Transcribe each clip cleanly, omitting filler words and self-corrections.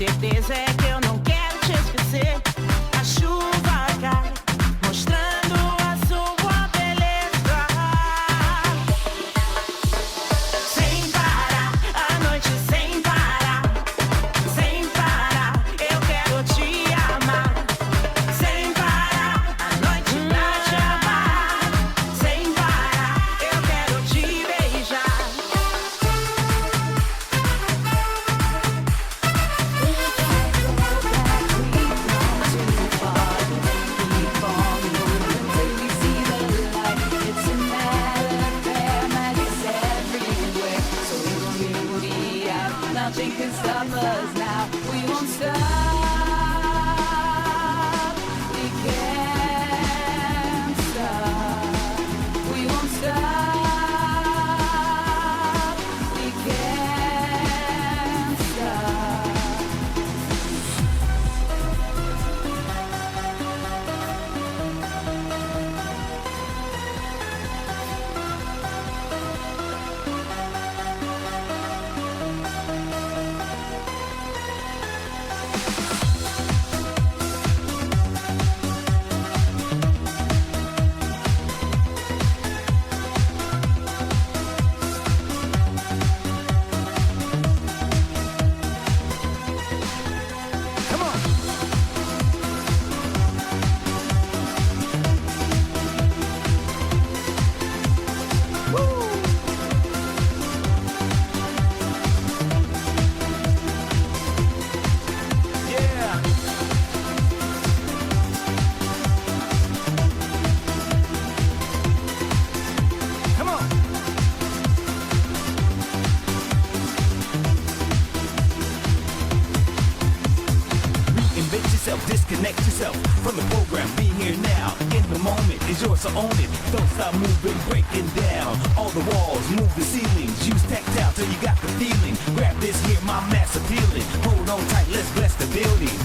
certeza é que eu não quero te esquecer. A chuva cai, mostrando a sua beleza. Sem parar, a noite sem parar. Sem parar, eu quero te amar. Sem parar, a noite pra te amar. Sem parar, eu quero te beijar. Nothing can stop us now. We won't stop. We can't stop. We won't stop. We can't stop. Disconnect yourself from the program. Be here now. In the moment is yours, so own it. Don't stop moving, breaking down all the walls, move the ceilings. Use tactile till you got the feeling. Grab this here, my mass appealing. Hold on tight, let's bless the building.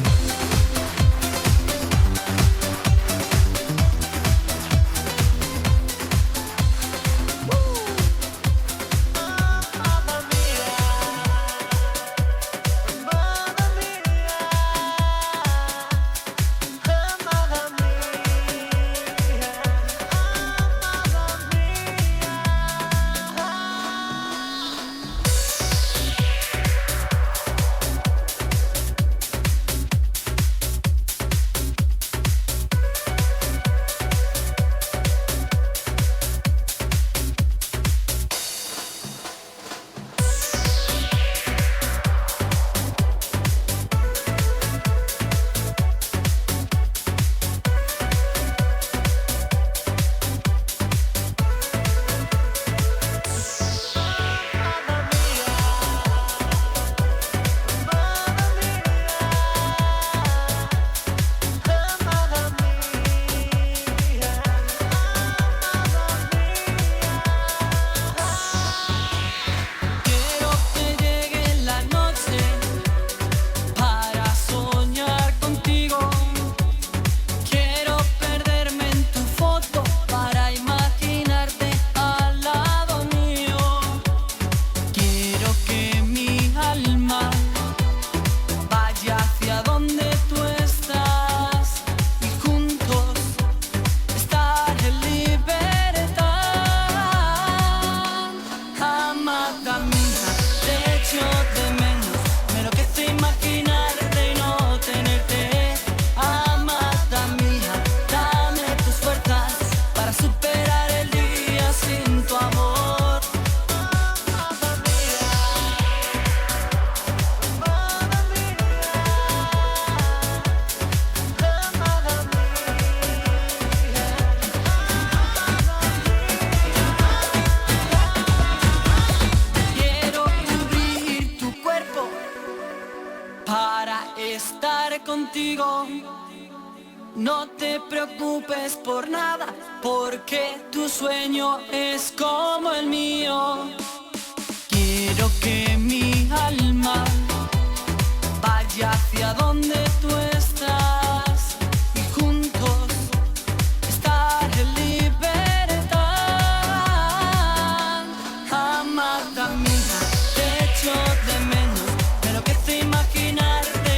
contigo. No te preocupes por nada, porque tu sueño es como el mío. Quiero que mi alma vaya hacia donde tú estás y juntos estar en libertad. Amada mía, te echo de menos, me enloquece imaginarte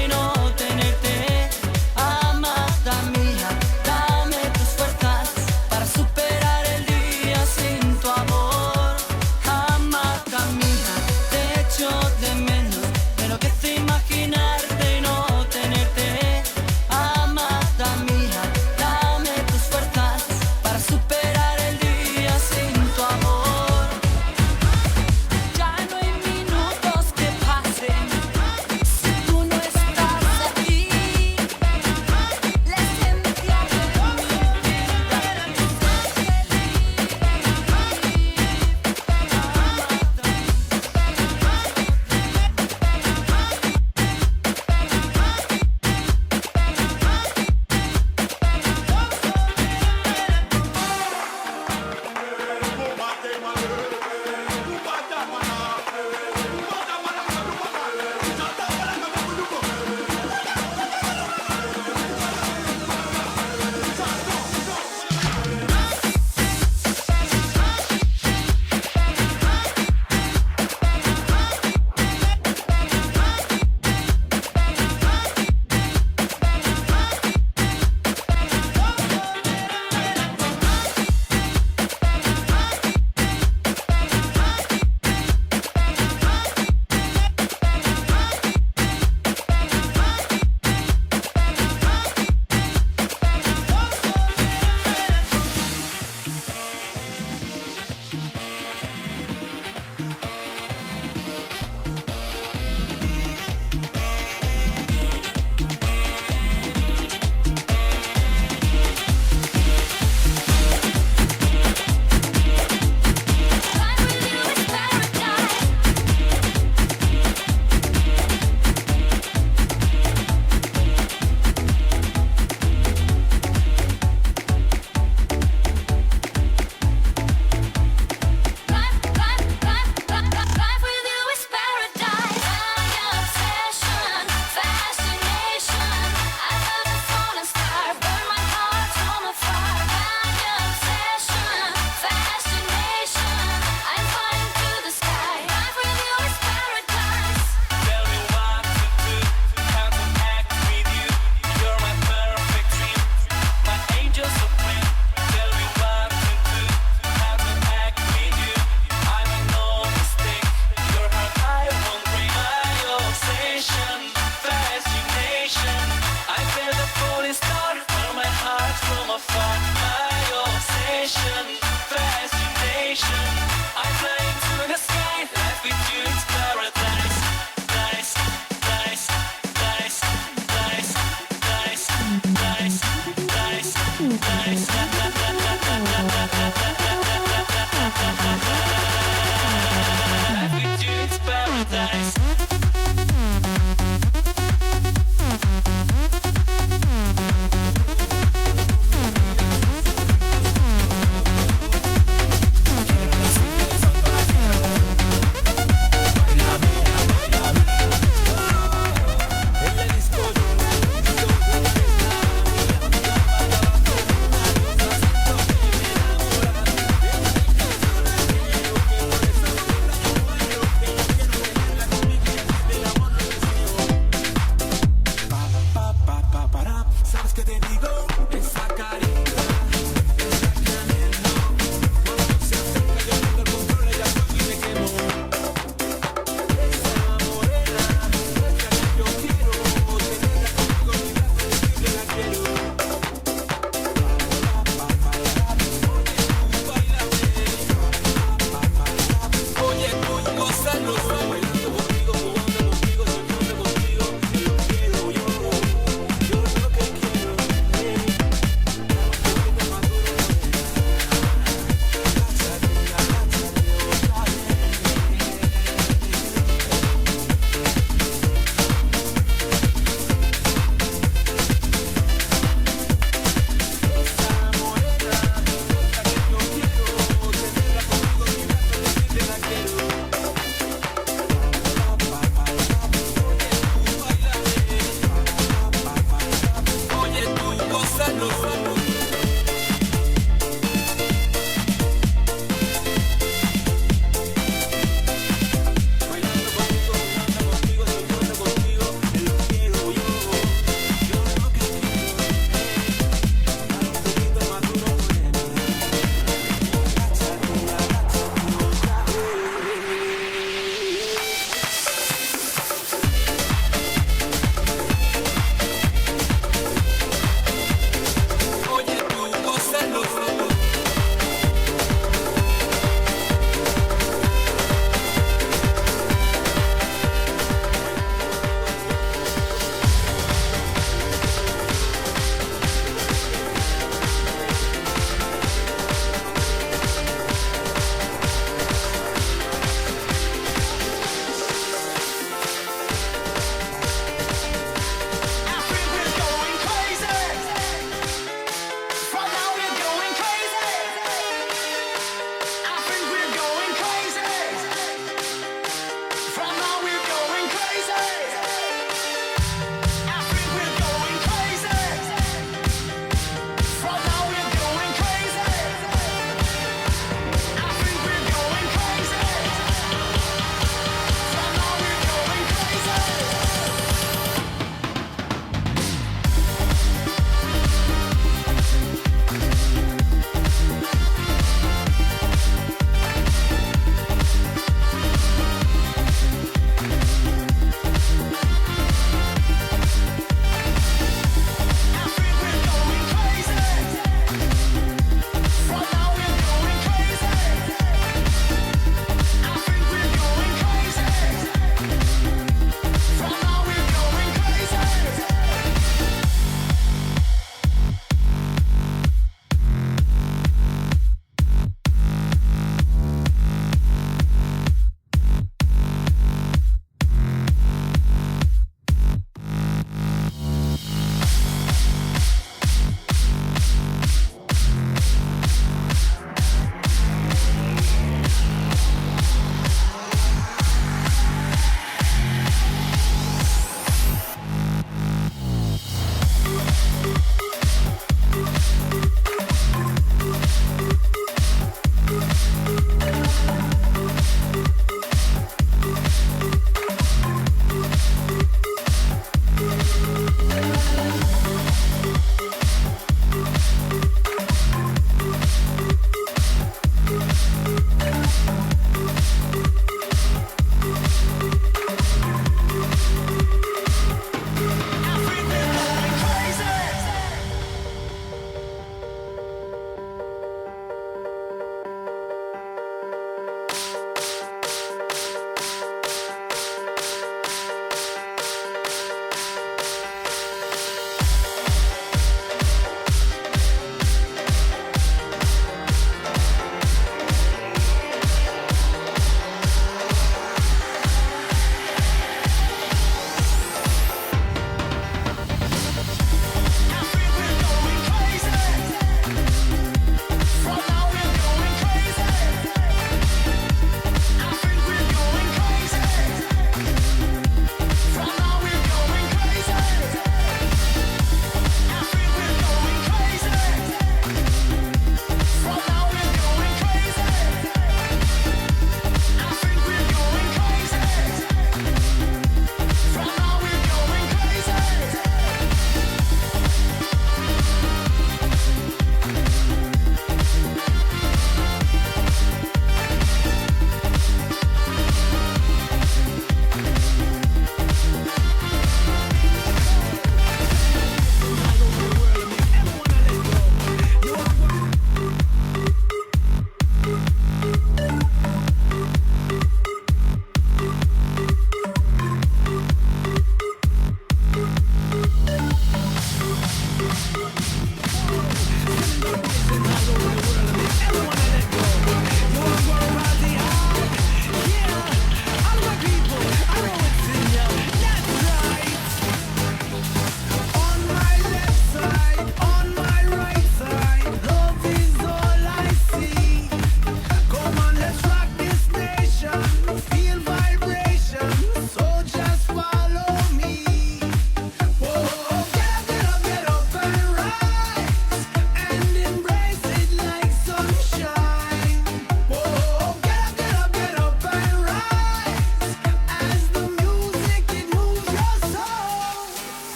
traes.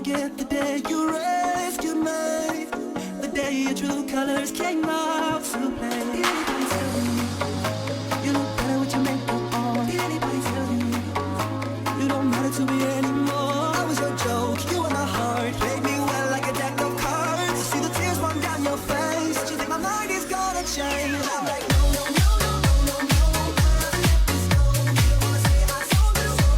forget the day you rescued me, the day your true colors came out to play. Did anybody tell you you look better with your makeup on? Did anybody tell you you don't matter to me anymore? I was your joke, you were my heart. Played me well like a deck of cards. See the tears run down your face. You think my mind is gonna change? I'm like, no, no, no, no, no, no, no. I'll let this go. You don't wanna say I told you so.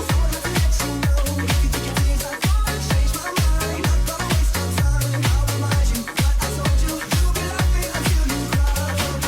So I have to let you know. If you take your tears, I'm gonna change my mind. Not gonna waste your time. I'll remind you what I told you. You'll be laughing until you cry.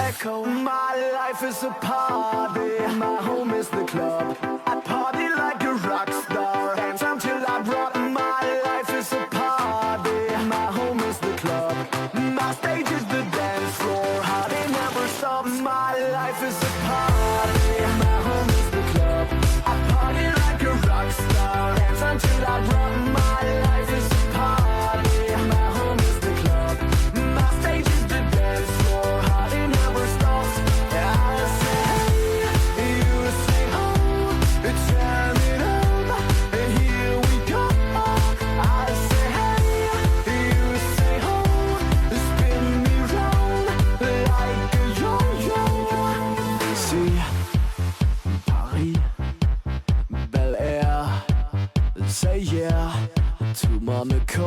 echo. My life is a party, my home is the club. I party like a rock star, dance until I drop. My life is a party, my home is the club. My stage is the dance floor, party never stops. My life is a party, my home is the club. I party like a rock star, dance until I drop. My life is a party, my home is the club. My stage is the dance floor, party never stops. I say hey, you say oh, turn it up, here we go. I say hey, you say oh, spin me round like a yo-yo. See, Paris, Bel Air, say yeah to Monaco.